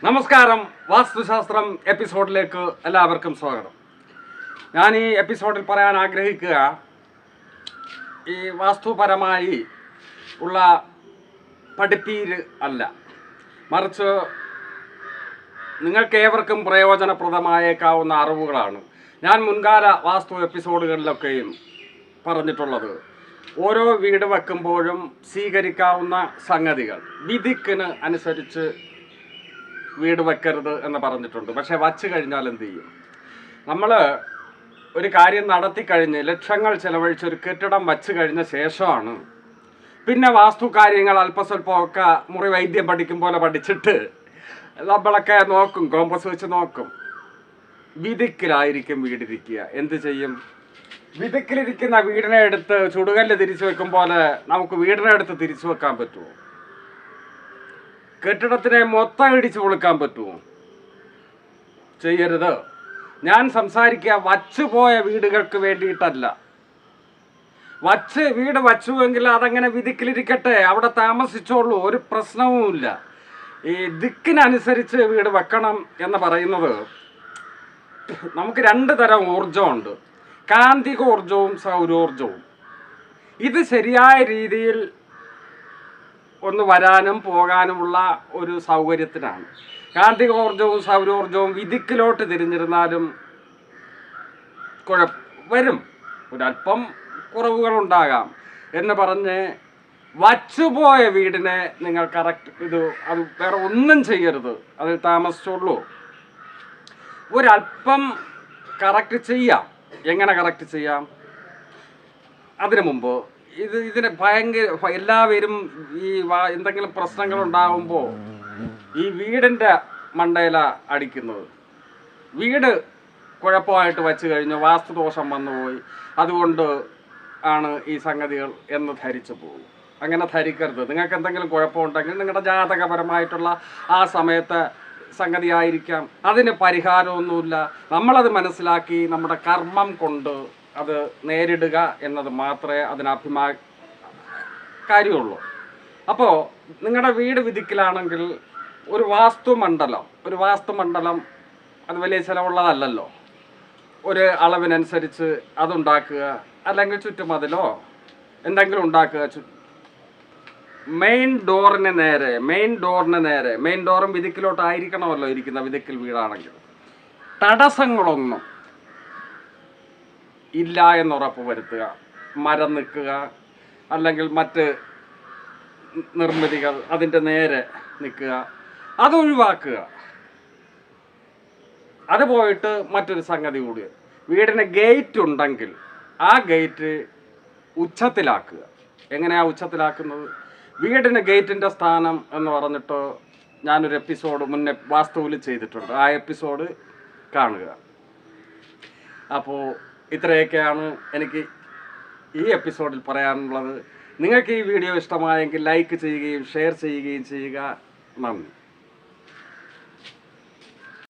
നമസ്കാരം. വാസ്തുശാസ്ത്രം എപ്പിസോഡിലേക്ക് എല്ലാവർക്കും സ്വാഗതം. ഞാൻ ഈ എപ്പിസോഡിൽ പറയാൻ ആഗ്രഹിക്കുക, ഈ വാസ്തുപരമായി ഉള്ള പഠിപ്പീര് അല്ല, മറിച്ച് നിങ്ങൾക്കേവർക്കും പ്രയോജനപ്രദമായേക്കാവുന്ന അറിവുകളാണ് ഞാൻ മുൻകാല വാസ്തു എപ്പിസോഡുകളിലൊക്കെയും പറഞ്ഞിട്ടുള്ളത്. ഓരോ വീട് വെക്കുമ്പോഴും സ്വീകരിക്കാവുന്ന സംഗതികൾ വിധിക്കിന് അനുസരിച്ച് വീട് വെക്കരുത് എന്ന് പറഞ്ഞിട്ടുണ്ട്. പക്ഷെ വച്ച് കഴിഞ്ഞാൽ എന്ത് ചെയ്യും? നമ്മൾ ഒരു കാര്യം നടത്തിക്കഴിഞ്ഞ് ലക്ഷങ്ങൾ ചെലവഴിച്ച് ഒരു കെട്ടിടം വച്ച് കഴിഞ്ഞ ശേഷമാണ് പിന്നെ വാസ്തു കാര്യങ്ങൾ അല്പസ്വല്പമൊക്കെ മുറി വൈദ്യം പഠിക്കും പോലെ പഠിച്ചിട്ട് നമ്മളൊക്കെ നോക്കും, കോമ്പസ് വെച്ച് നോക്കും. വിധിക്കിലായിരിക്കും വീടിരിക്കുക. എന്ത് ചെയ്യും? വിധിക്കിലിരിക്കുന്ന വീടിനെ എടുത്ത് ചുടുകല്ല് തിരിച്ചു വെക്കും പോലെ നമുക്ക് വീടിനെ എടുത്ത് തിരിച്ചു വെക്കാൻ പറ്റുമോ? കെട്ടിടത്തിനെ മൊത്തം ഇടിച്ചു പൊളിക്കാൻ പറ്റുമോ? ചെയ്യരുത്. ഞാൻ സംസാരിക്കുക വച്ചുപോയ വീടുകൾക്ക് വേണ്ടിയിട്ടല്ല. വീട് വച്ചുവെങ്കിൽ അതങ്ങനെ വിധിക്കിലിരിക്കട്ടെ, അവിടെ താമസിച്ചോളൂ, ഒരു പ്രശ്നവുമില്ല. ഈ ദിക്കിനനുസരിച്ച് വീട് വെക്കണം എന്ന് പറയുന്നത്, നമുക്ക് രണ്ട് തരം ഊർജമുണ്ട്, കാന്തികോർജവും സൗരോർജവും. ഇത് ശരിയായ രീതിയിൽ ഒന്ന് വരാനും പോകാനുമുള്ള ഒരു സൗകര്യത്തിനാണ്. കാന്തികോർജവും സൗരോർജവും വിധിക്കിലോട്ട് തിരിഞ്ഞിരുന്നാലും വരും, ഒരല്പം കുറവുകളുണ്ടാകാം എന്ന് പറഞ്ഞ് വച്ചുപോയ വീടിനെ നിങ്ങൾ അത് വേറെ ഒന്നും ചെയ്യരുത്, അതിൽ താമസിച്ചുള്ളൂ. ഒരല്പം കറക്റ്റ് ചെയ്യാം. എങ്ങനെ കറക്റ്റ് ചെയ്യാം? അതിനു മുമ്പ് ഇതിന് ഭയങ്കര എല്ലാവരും ഈ എന്തെങ്കിലും പ്രശ്നങ്ങൾ ഉണ്ടാകുമ്പോൾ ഈ വീടിൻ്റെ മണ്ടയില അടിക്കുന്നത്. വീട് കുഴപ്പമായിട്ട് വച്ചു കഴിഞ്ഞു, വാസ്തുദോഷം വന്നുപോയി, അതുകൊണ്ട് ആണ് ഈ സംഗതികൾ എന്ന് ധരിച്ചു പോകും. അങ്ങനെ ധരിക്കരുത്. നിങ്ങൾക്ക് എന്തെങ്കിലും കുഴപ്പമുണ്ടെങ്കിൽ നിങ്ങളുടെ ജാതകപരമായിട്ടുള്ള ആ സമയത്ത് സംഗതി ആയിരിക്കാം, അതിന് പരിഹാരമൊന്നുമില്ല. നമ്മളത് മനസ്സിലാക്കി നമ്മുടെ കർമ്മം കൊണ്ട് അത് നേരിടുക എന്നത് മാത്രമേ അതിന് കാര്യമുള്ളൂ. അപ്പോൾ നിങ്ങളുടെ വീട് വിധിക്കലാണെങ്കിൽ ഒരു വാസ്തുമണ്ഡലം അത് വലിയ ചിലവുള്ളതല്ലല്ലോ. ഒരു അളവിനനുസരിച്ച് അതുണ്ടാക്കുക, അല്ലെങ്കിൽ ചുറ്റുമതിലോ എന്തെങ്കിലും ഉണ്ടാക്കുക. മെയിൻ ഡോറിന് നേരെ മെയിൻ ഡോറും വിധിക്കിലോട്ടായിരിക്കണമല്ലോ ഇരിക്കുന്ന വിധിക്കൽ വീടാണെങ്കിൽ. തടസ്സങ്ങളൊന്നും ഇല്ല എന്നുറപ്പ് വരുത്തുക. മരം നിൽക്കുക, അല്ലെങ്കിൽ മറ്റ് നിർമ്മിതികൾ അതിൻ്റെ നേരെ നിൽക്കുക, അതൊഴിവാക്കുക. അത് പോയിട്ട് മറ്റൊരു സംഗതി കൂടി, വീടിന് ഗേറ്റ് ഉണ്ടെങ്കിൽ ആ ഗേറ്റ് ഉച്ചത്തിലാക്കുക. എങ്ങനെയാണ് ഉച്ചത്തിലാക്കുന്നത്? വീടിന് ഗേറ്റിൻ്റെ സ്ഥാനം എന്ന് പറഞ്ഞിട്ട് ഞാനൊരു എപ്പിസോഡ് മുന്നേ വാസ്തുവിൽ ചെയ്തിട്ടുണ്ട്, ആ എപ്പിസോഡ് കാണുക. അപ്പോൾ ഇത്രയൊക്കെയാണ് എനിക്ക് ഈ എപ്പിസോഡിൽ പറയാനുള്ളത്. നിങ്ങൾക്ക് ഈ വീഡിയോ ഇഷ്ടമായെങ്കിൽ ലൈക്ക് ചെയ്യുകയും ഷെയർ ചെയ്യുകയും ചെയ്യുക. നന്ദി.